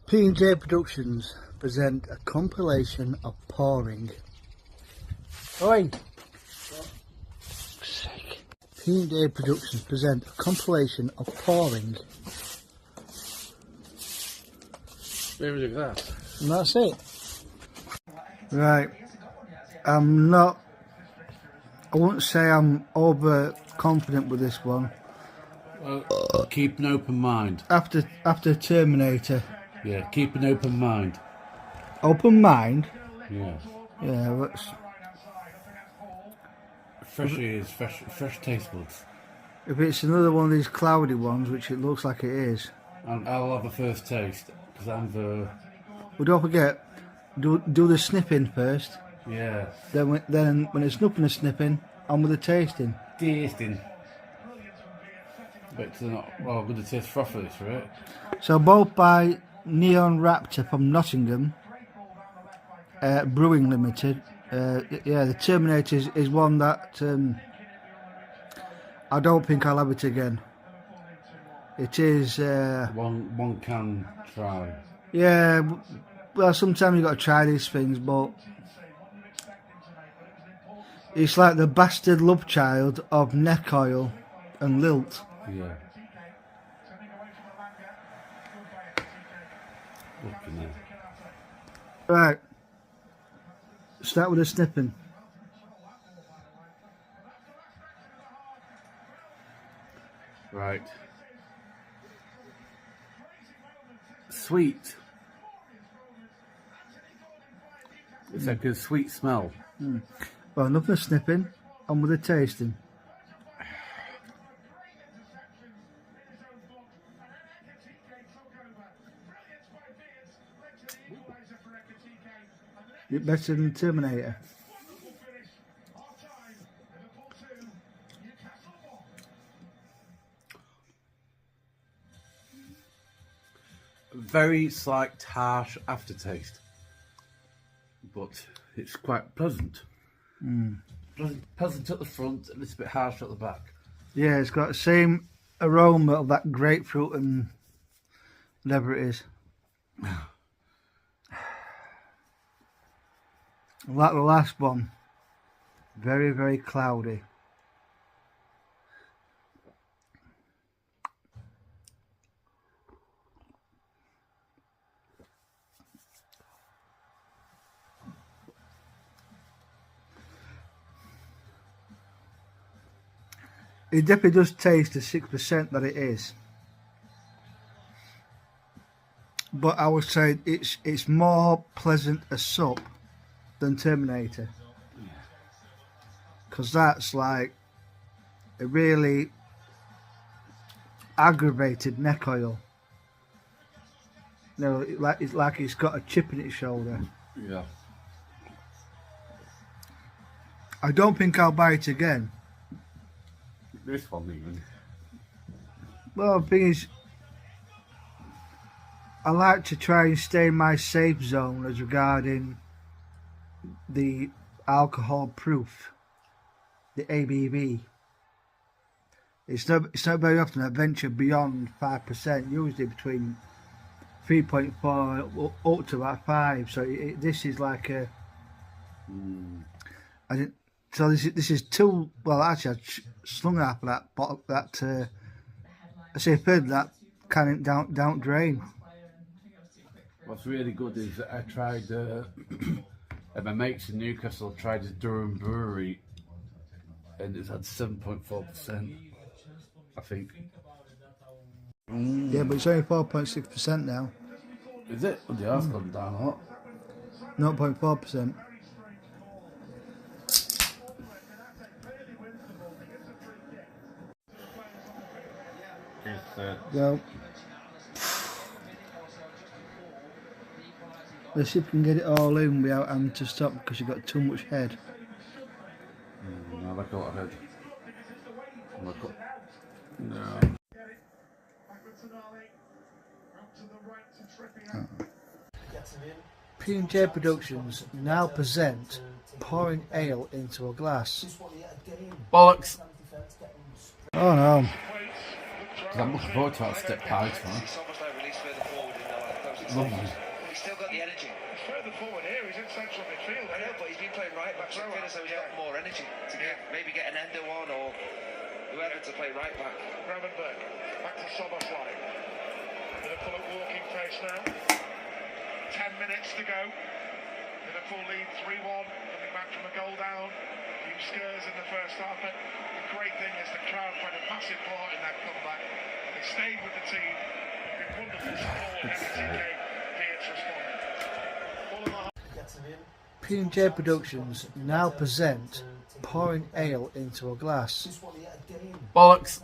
P&J Productions present a compilation of pouring. Oi! P&J Productions present a compilation of pouring. Where is it that? And that's it. Right. I wouldn't say I'm overconfident with this one. Well, keep an open mind. After Terminator. Yeah, keep an open mind. Open mind? Yeah. Yeah, that's... Fresh ears, fresh taste buds. If it's another one of these cloudy ones, which it looks like it is. I'll have a first taste, because I'm the... Well, don't forget, do the snipping first. Yeah. Then when it's snipping and snipping, on with the tasting. Tasting. But they're not... Well, I'm going to taste frothy, right? So both by Neon Raptor from Nottingham, Brewing Limited. Yeah, the Terminator is one that I don't think I'll have it again. It is... One can try. Yeah, well, sometimes you've got to try these things, but it's like the bastard love child of neck oil and lilt. Yeah. Looking there. Right, start with the snipping. Right. Sweet. It's like a sweet smell. Well, enough of snipping, on with the tasting. It's better than Terminator. Very slight harsh aftertaste, but it's quite pleasant. Pleasant at the front, a little bit harsh at the back. Yeah, it's got the same aroma of that grapefruit and whatever it is. Like the last one, very, very cloudy. It definitely does taste the 6% that it is, but I would say it's more pleasant a sup than Terminator, because that's like a really aggravated neck oil. You know, it's like it's got a chip in its shoulder. Yeah. I don't think I'll buy it again. This one even. Well, the thing is, I like to try and stay in my safe zone as regarding the alcohol proof, the ABV. It's not very often I venture beyond 5%, usually between 3.4 up to about 5. So this is like a. So this is too well. Actually, I slung half of that bottle. That I say a third of that can don't drain. What's really good is that I tried. My mates in Newcastle tried the Durham Brewery, and it's had 7.4%. I think. Yeah, but it's only 4.6% now. Is it? Well, the has gone down a lot. 0.4%. Well, let's see if we can get it all in without having to stop because you've got too much head. No, I like a lot of head. No. P&J Productions now present pouring ale into a glass. Bollocks! Oh no. I'm looking forward to that step pie tomorrow. lovely. He's still got the energy. He's further forward here, he's in central midfield. I know, but he's been playing right back, so I feel as though he's got more energy to maybe get an Endo on or whoever to play right back. Gravenberg, back to Soboslai. Liverpool at walking pace now. 10 minutes to go. Liverpool lead 3-1, coming back from a goal down. Few scares in the first half, but the great thing is the crowd played a massive part in that comeback. They stayed with the team. It's been wonderful support. MTK, Pearce responded. All of our P&J Productions now present pouring ale into a glass. Bollocks.